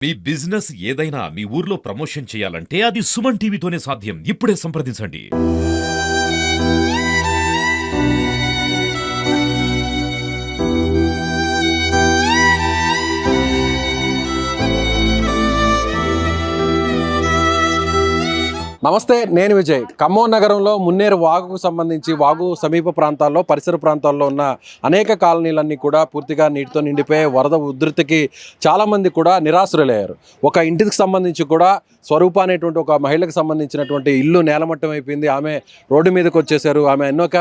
మీ business ఏదైనా మీ ఊర్లో promotion చేయాలంటే అది సుమన్ టీవీతోనే సాధ్యం. ఇప్పుడే సంప్రదించండి. నమస్తే, నేను విజయ్. ఖమ్మం నగరంలో మున్నేరు వాగుకు సంబంధించి వాగు సమీప ప్రాంతాల్లో పరిసర ప్రాంతాల్లో ఉన్న అనేక కాలనీలన్నీ కూడా పూర్తిగా నీటితో నిండిపోయి వరద ఉధృతికి చాలామంది కూడా నిరాశ్రులయ్యారు. ఒక ఇంటికి సంబంధించి కూడా స్వరూప అనేటువంటి ఒక మహిళకు సంబంధించినటువంటి ఇల్లు నేలమట్టం అయిపోయింది. ఆమె రోడ్డు మీదకి వచ్చేసారు. ఆమె ఎన్నోక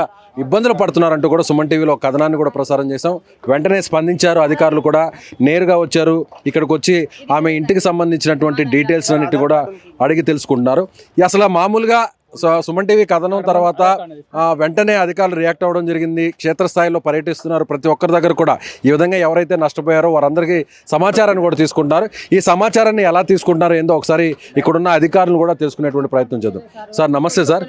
ఇబ్బందులు పడుతున్నారంటూ కూడా సుమన్ టీవీలో ఒక కథనాన్ని కూడా ప్రసారం చేశాం. వెంటనే స్పందించారు అధికారులు కూడా, నేరుగా వచ్చారు. ఇక్కడికి వచ్చి ఆమె ఇంటికి సంబంధించినటువంటి డీటెయిల్స్ అన్నిటి కూడా అడిగి తెలుసుకుంటున్నారు. అసలు మామూలుగా సుమన్ టీవీ కథనం తర్వాత వెంటనే అధికారులు రియాక్ట్ అవ్వడం జరిగింది. క్షేత్రస్థాయిలో పర్యటిస్తున్నారు. ప్రతి ఒక్కరి దగ్గర కూడా ఈ విధంగా ఎవరైతే నష్టపోయారో వారందరికీ సమాచారాన్ని కూడా తీసుకుంటున్నారు. ఈ సమాచారాన్ని ఎలా తీసుకుంటున్నారో ఏందో ఒకసారి ఇక్కడున్న అధికారులు కూడా తెలుసుకునేటువంటి ప్రయత్నం చేద్దాం. సార్ నమస్తే. సార్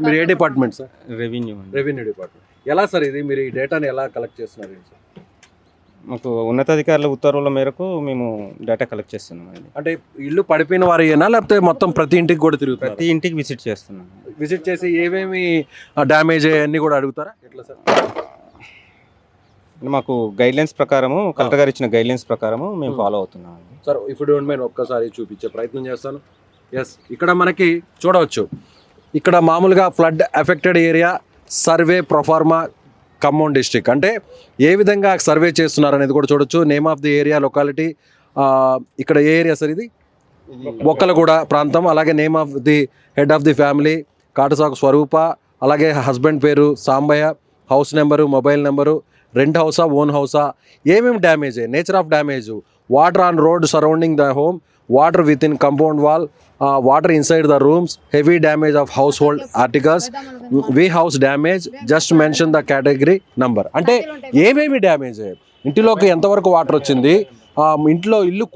మీరు ఏ డిపార్ట్మెంట్? Sir revenue department. ఎలా సార్ ఇది మీరు ఈ డేటాని ఎలా కలెక్ట్ చేస్తున్నారు? మాకు ఉన్నతాధికారుల ఉత్తర్వుల మేరకు మేము డేటా కలెక్ట్ చేస్తున్నాం. అంటే ఇల్లు పడిపోయిన వారేనా లేకపోతే మొత్తం ప్రతి ఇంటికి కూడా తిరుగుతారు? ప్రతి ఇంటికి విజిట్ చేస్తున్నాం. విజిట్ చేసి ఏమేమి డ్యామేజ్ అన్నీ కూడా అడుగుతారా? ఎట్లా సార్? మాకు గైడ్లైన్స్ ప్రకారము, కలెక్టర్ గారు ఇచ్చిన గైడ్లైన్స్ ప్రకారము మేము ఫాలో అవుతున్నాం. సార్ ఇప్పుడు నేను ఒక్కసారి చూపించే ప్రయత్నం చేస్తాను. ఎస్, ఇక్కడ మనకి చూడవచ్చు. ఇక్కడ మామూలుగా flood affected area survey proforma Khammam district అంటే ఏ విధంగా సర్వే చేస్తున్నారు అనేది కూడా చూడొచ్చు. Name of the area locality, ఇక్కడ ఏ ఏరియా సార్ ఇది? ఒక్కలగూడ ప్రాంతం. అలాగే name of the head of the family Katasaku Swarupa, అలాగే హస్బెండ్ పేరు Sambaiah, house number, mobile number, rent హౌసా ఓన్ హౌసా, ఏమేమి damage, nature of damage, water on road surrounding the home, water within compound wall, water inside the rooms, heavy damage of house hold articles, we house damage, just mention the category number. అంటే ఏమేమి damage, ఇంటిలోకి ఎంతవరకు water వచ్చింది, ఇంట్లో ఇల్లు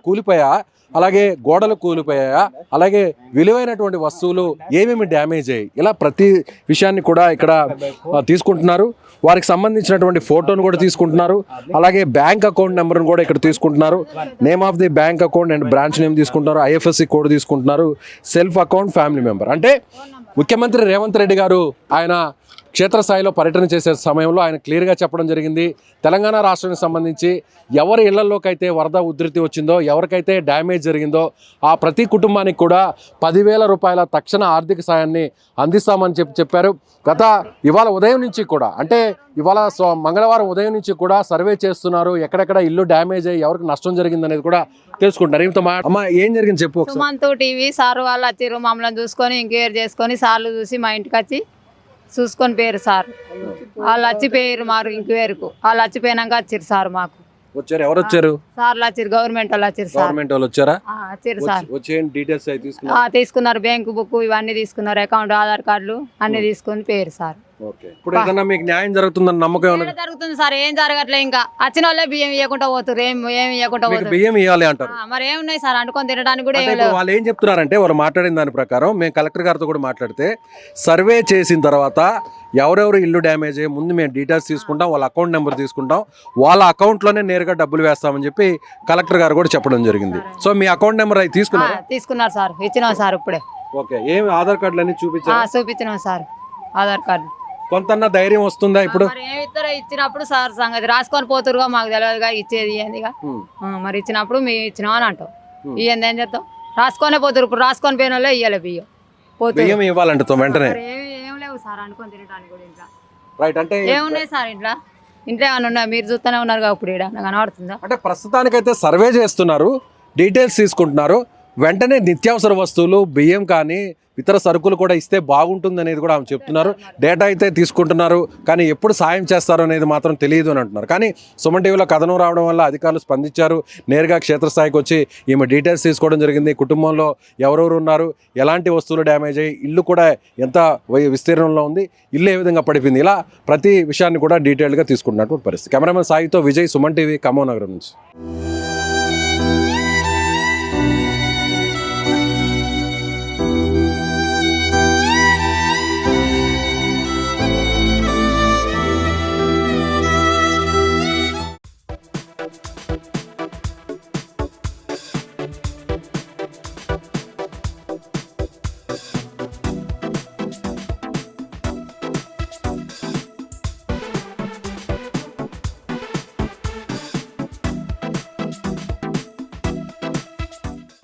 కూలిపోయా, అలాగే గోడలు కూలిపోయా, అలాగే విలువైనటువంటి వస్తువులు ఏమేమి డ్యామేజ్ అయ్యాయి, ఇలా ప్రతి విషయాన్ని కూడా ఇక్కడ తీసుకుంటున్నారు. వారికి సంబంధించినటువంటి ఫోటోను కూడా తీసుకుంటున్నారు. అలాగే బ్యాంక్ అకౌంట్ నెంబర్ను కూడా ఇక్కడ తీసుకుంటున్నారు. Name of the bank account and branch name తీసుకుంటున్నారు. ఐఎఫ్ఎస్సి కోడ్ తీసుకుంటున్నారు. Self account, family member. అంటే ముఖ్యమంత్రి రేవంత్ రెడ్డి గారు ఆయన క్షేత్రస్థాయిలో పర్యటన చేసే సమయంలో ఆయన క్లియర్గా చెప్పడం జరిగింది. తెలంగాణ రాష్ట్రానికి సంబంధించి ఎవరి ఇళ్లలోకి అయితే వరద ఉధృతి వచ్చిందో, ఎవరికైతే డ్యామేజ్ జరిగిందో ఆ ప్రతి కుటుంబానికి కూడా 10,000 రూపాయల తక్షణ ఆర్థిక సాయాన్ని అందిస్తామని చెప్పారు. ఇవాళ ఉదయం నుంచి కూడా, అంటే ఇవాళ మంగళవారం ఉదయం నుంచి కూడా సర్వే చేస్తున్నారు. ఎక్కడెక్కడ ఇల్లు డ్యామేజ్ అయ్యి ఎవరికి నష్టం జరిగింది అనేది కూడా తెలుసుకుంటారు. ఇంత అమ్మా ఏం జరిగింది చెప్పు. సుమంత్ టీవీ సార్ వాళ్ళు వచ్చారు, మమ్మల్ని చూసుకొని ఎంక్వైరీ చేసుకొని సార్లు చూసి మా ఇంటికి వచ్చి చూసుకొని పోయారు సార్. వాళ్ళు వచ్చిపోయారు మాకు ఎంక్వైరీకు. వాళ్ళు వచ్చిపోయినాక వచ్చారు సార్. మాకు వచ్చారు. ఎవరు వచ్చారు? సార్లు వచ్చారు, గవర్నమెంట్ వాళ్ళు వచ్చారు సార్. గవర్నమెంట్ వాళ్ళు వచ్చారా? వచ్చారు సార్. డీటెయిల్స్ తీసుకున్నారు, బ్యాంకు బుక్ ఇవన్నీ తీసుకున్నారు, అకౌంట్, ఆధార్ కార్డులు అన్ని తీసుకొని పోయారు సార్. ఇప్పుడు ఏదైనా మీకు న్యాయం జరుగుతుందని నమ్మకం ఏమైనా జరుగుతుంది సార్? ఏం జరగట్లే. ఇంకా వచ్చిన వాళ్ళే బియ్యం ఇవ్వకుండా పోతారు. ఏం ఇవ్వకుండా పోతారు. బియ్యం ఇవ్వాలి అంటారు. మరి ఏమున్నాయి సార్ అనుకొని తినడానికి కూడా వాళ్ళు ఏం చెప్తున్నారంటే, వాళ్ళు మాట్లాడిన దాని ప్రకారం మేము కలెక్టర్ గారితో కూడా మాట్లాడితే సర్వే చేసిన తర్వాత ఎవరెవరు ఇల్లు డ్యామేజ్ అయ్యే ముందు మేము డీటెయిల్స్ తీసుకుంటాం, వాళ్ళ అకౌంట్ నెంబర్ తీసుకుంటాం, వాళ్ళ అకౌంట్లోనే నేరుగా డబ్బులు వేస్తామని చెప్పి కలెక్టర్ గారు కూడా చెప్పడం జరిగింది. సో మీ అకౌంట్ నెంబర్ అవి తీసుకున్నారు సార్. ఇచ్చినాం సార్ ఇప్పుడే. ఓకే, ఏమి ఆధార్ కార్డులు అన్ని చూపించినాం సార్. ఆధార్ కార్డు కొంత ధైర్యం వస్తుందా ఇప్పుడు? ఇచ్చినప్పుడు సార్ సంగతి రాసుకొని పోతురుగా, మాకు తెలియదుగా ఇచ్చేది ఇయ్యందిగా. మరి ఇచ్చినప్పుడు మేము ఇచ్చినాం అని అంటాం. ఇయ్యంది ఏం చేస్తాం? రాసుకొనే పోతురు. ఇప్పుడు రాసుకొని పోయిన వాళ్ళే ఇయ్యాలి బియ్యం. బియ్యం ఇవ్వాలంట వెంటనే. ఏం లేవు సార్ అనుకొని తినడానికి కూడా ఇంట్లో. రైట్, అంటే ఏమున్నాయి సార్ ఇంట్లో ఏమైనా ఉన్నాయి? మీరు చూస్తూనే ఉన్నారు ఇప్పుడు. ఇక్కడ నాకు కనబడుతుందా? అంటే ప్రస్తుతానికైతే సర్వే చేస్తున్నారు, డీటెయిల్స్ తీసుకుంటున్నారు. వెంటనే నిత్యావసర వస్తువులు, బియ్యం కానీ ఇతర సరుకులు కూడా ఇస్తే బాగుంటుంది అనేది కూడా ఆమె చెప్తున్నారు. డేటా అయితే తీసుకుంటున్నారు, కానీ ఎప్పుడు సాయం చేస్తారో అనేది మాత్రం తెలియదు అని అంటున్నారు. కానీ సుమన్ టీవీలో కథనం రావడం వల్ల అధికారులు స్పందించారు. నేరుగా క్షేత్రస్థాయికి వచ్చి ఈమె డీటెయిల్స్ తీసుకోవడం జరిగింది. కుటుంబంలో ఎవరెవరు ఉన్నారు, ఎలాంటి వస్తువులు డ్యామేజ్ అయ్యి, ఇల్లు కూడా ఎంత విస్తీర్ణంలో ఉంది, ఇల్లు ఏ విధంగా పడిపోయింది, ఇలా ప్రతి విషయాన్ని కూడా డీటెయిల్గా తీసుకుంటున్నటువంటి పరిస్థితి. కెమెరామెన్ సాయితో విజయ్, సుమన్ టీవీ, ఖమ్మం నగరం నుంచి.